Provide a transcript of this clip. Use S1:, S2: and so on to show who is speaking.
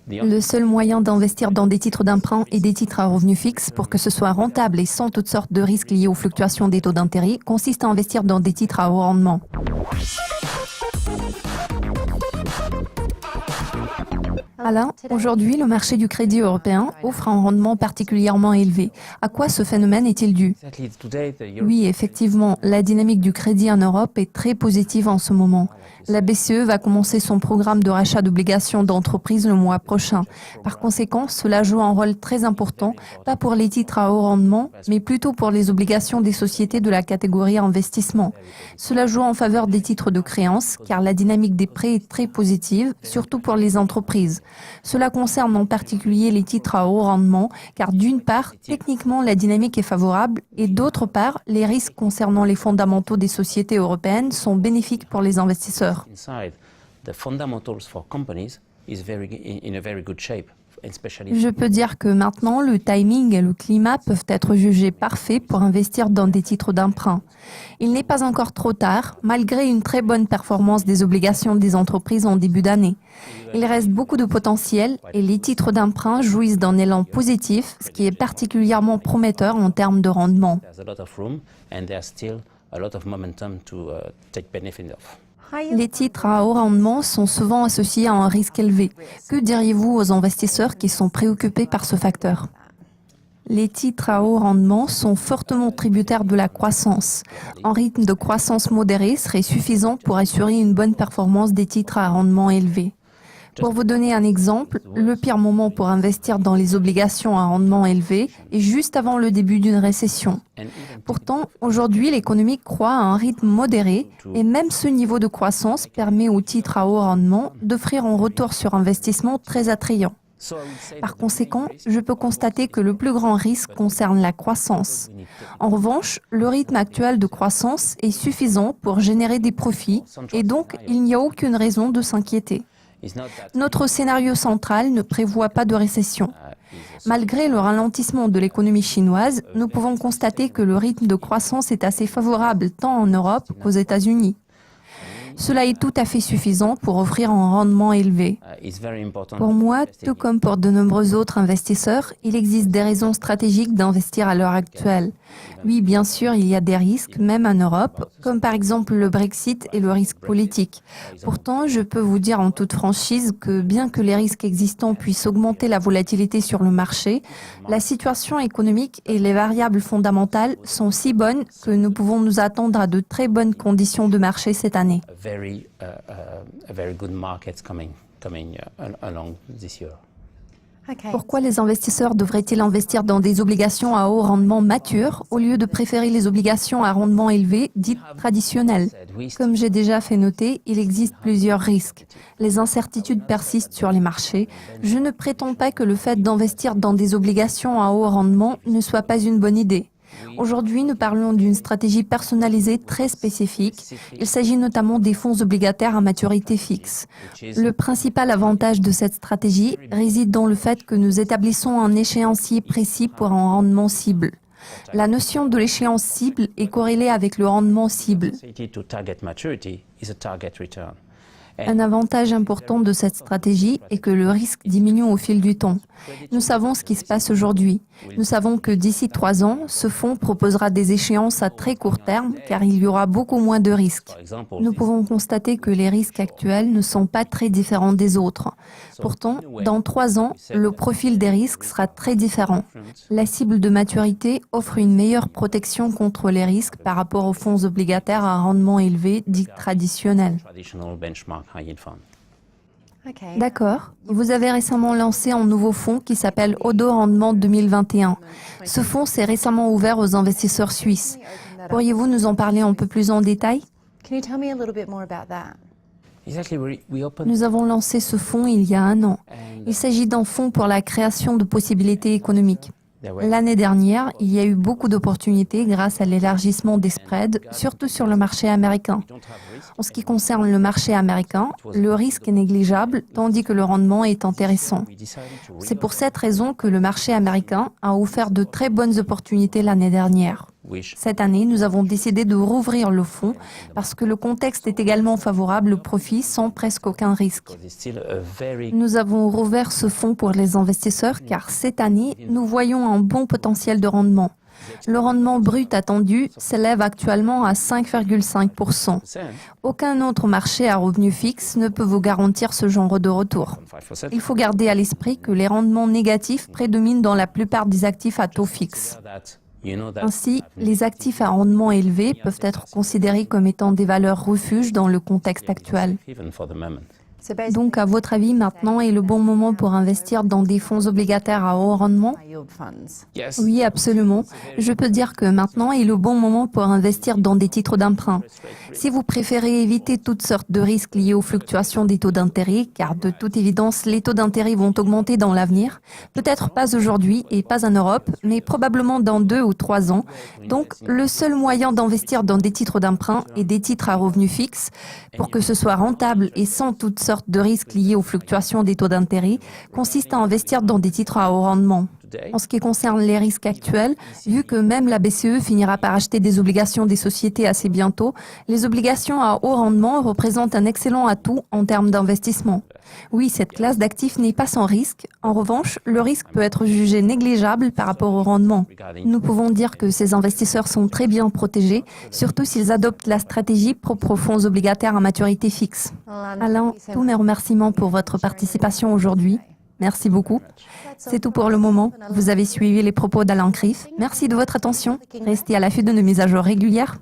S1: Le seul moyen d'investir dans des titres d'emprunt et des titres à revenus fixes pour que ce soit rentable et sans toutes sortes de risques liés aux fluctuations des taux d'intérêt consiste à investir dans des titres à haut rendement. Alain, aujourd'hui, le marché du crédit européen offre un rendement particulièrement élevé. À quoi ce phénomène est-il dû? Oui, effectivement, la dynamique du crédit en Europe est très positive en ce moment. La BCE va commencer son programme de rachat d'obligations d'entreprise le mois prochain. Par conséquent, cela joue un rôle très important, pas pour les titres à haut rendement, mais plutôt pour les obligations des sociétés de la catégorie investissement. Cela joue en faveur des titres de créance, car la dynamique des prêts est très positive, surtout pour les entreprises. Cela concerne en particulier les titres à haut rendement, car d'une part, techniquement, la dynamique est favorable, et d'autre part, les risques concernant les fondamentaux des sociétés européennes sont bénéfiques pour les investisseurs. Je peux dire que maintenant, le timing et le climat peuvent être jugés parfaits pour investir dans des titres d'emprunt. Il n'est pas encore trop tard, malgré une très bonne performance des obligations des entreprises en début d'année. Il reste beaucoup de potentiel et les titres d'emprunt jouissent d'un élan positif, ce qui est particulièrement prometteur en termes de rendement. Les titres à haut rendement sont souvent associés à un risque élevé. Que diriez-vous aux investisseurs qui sont préoccupés par ce facteur? Les titres à haut rendement sont fortement tributaires de la croissance. Un rythme de croissance modéré serait suffisant pour assurer une bonne performance des titres à rendement élevé. Pour vous donner un exemple, le pire moment pour investir dans les obligations à rendement élevé est juste avant le début d'une récession. Pourtant, aujourd'hui, l'économie croît à un rythme modéré et même ce niveau de croissance permet aux titres à haut rendement d'offrir un retour sur investissement très attrayant. Par conséquent, je peux constater que le plus grand risque concerne la croissance. En revanche, le rythme actuel de croissance est suffisant pour générer des profits et donc il n'y a aucune raison de s'inquiéter. Notre scénario central ne prévoit pas de récession. Malgré le ralentissement de l'économie chinoise, nous pouvons constater que le rythme de croissance est assez favorable tant en Europe qu'aux États-Unis. Cela est tout à fait suffisant pour offrir un rendement élevé. Pour moi, tout comme pour de nombreux autres investisseurs, il existe des raisons stratégiques d'investir à l'heure actuelle. Oui, bien sûr, il y a des risques, même en Europe, comme par exemple le Brexit et le risque politique. Pourtant, je peux vous dire en toute franchise que bien que les risques existants puissent augmenter la volatilité sur le marché, la situation économique et les variables fondamentales sont si bonnes que nous pouvons nous attendre à de très bonnes conditions de marché cette année. Pourquoi les investisseurs devraient-ils investir dans des obligations à haut rendement matures au lieu de préférer les obligations à rendement élevé dites traditionnelles? Comme j'ai déjà fait noter, il existe plusieurs risques. Les incertitudes persistent sur les marchés. Je ne prétends pas que le fait d'investir dans des obligations à haut rendement ne soit pas une bonne idée. Aujourd'hui, nous parlons d'une stratégie personnalisée très spécifique. Il s'agit notamment des fonds obligataires à maturité fixe. Le principal avantage de cette stratégie réside dans le fait que nous établissons un échéancier précis pour un rendement cible. La notion de l'échéance cible est corrélée avec le rendement cible. Un avantage important de cette stratégie est que le risque diminue au fil du temps. Nous savons ce qui se passe aujourd'hui. Nous savons que d'ici 3 ans, ce fonds proposera des échéances à très court terme car il y aura beaucoup moins de risques. Nous pouvons constater que les risques actuels ne sont pas très différents des autres. Pourtant, dans 3 ans, le profil des risques sera très différent. La cible de maturité offre une meilleure protection contre les risques par rapport aux fonds obligataires à rendement élevé dits traditionnels. D'accord. Vous avez récemment lancé un nouveau fonds qui s'appelle Odo Rendement 2021. Ce fonds s'est récemment ouvert aux investisseurs suisses. Pourriez-vous nous en parler un peu plus en détail? Nous avons lancé ce fonds il y a 1 an. Il s'agit d'un fonds pour la création de possibilités économiques. L'année dernière, il y a eu beaucoup d'opportunités grâce à l'élargissement des spreads, surtout sur le marché américain. En ce qui concerne le marché américain, le risque est négligeable tandis que le rendement est intéressant. C'est pour cette raison que le marché américain a offert de très bonnes opportunités l'année dernière. Cette année, nous avons décidé de rouvrir le fonds parce que le contexte est également favorable au profit sans presque aucun risque. Nous avons rouvert ce fonds pour les investisseurs car cette année, nous voyons un bon potentiel de rendement. Le rendement brut attendu s'élève actuellement à 5,5%. Aucun autre marché à revenu fixe ne peut vous garantir ce genre de retour. Il faut garder à l'esprit que les rendements négatifs prédominent dans la plupart des actifs à taux fixe. Ainsi, les actifs à rendement élevé peuvent être considérés comme étant des valeurs refuges dans le contexte actuel. Donc, à votre avis, maintenant est le bon moment pour investir dans des fonds obligataires à haut rendement? Oui, absolument. Je peux dire que maintenant est le bon moment pour investir dans des titres d'emprunt. Si vous préférez éviter toutes sortes de risques liés aux fluctuations des taux d'intérêt, car de toute évidence, les taux d'intérêt vont augmenter dans l'avenir, peut-être pas aujourd'hui et pas en Europe, mais probablement dans 2 ou 3 ans. Donc, le seul moyen d'investir dans des titres d'emprunt et des titres à revenus fixes, pour que ce soit rentable et sans toutes sortes de risques liés aux fluctuations des taux d'intérêt, consiste à investir dans des titres à haut rendement. En ce qui concerne les risques actuels, vu que même la BCE finira par acheter des obligations des sociétés assez bientôt, les obligations à haut rendement représentent un excellent atout en termes d'investissement. Oui, cette classe d'actifs n'est pas sans risque. En revanche, le risque peut être jugé négligeable par rapport au rendement. Nous pouvons dire que ces investisseurs sont très bien protégés, surtout s'ils adoptent la stratégie propre aux fonds obligataires à maturité fixe. Alain, tous mes remerciements pour votre participation aujourd'hui. Merci beaucoup. C'est tout pour le moment. Vous avez suivi les propos d'Alain Criff. Merci de votre attention. Restez à l'affût de nos mises à jour régulières.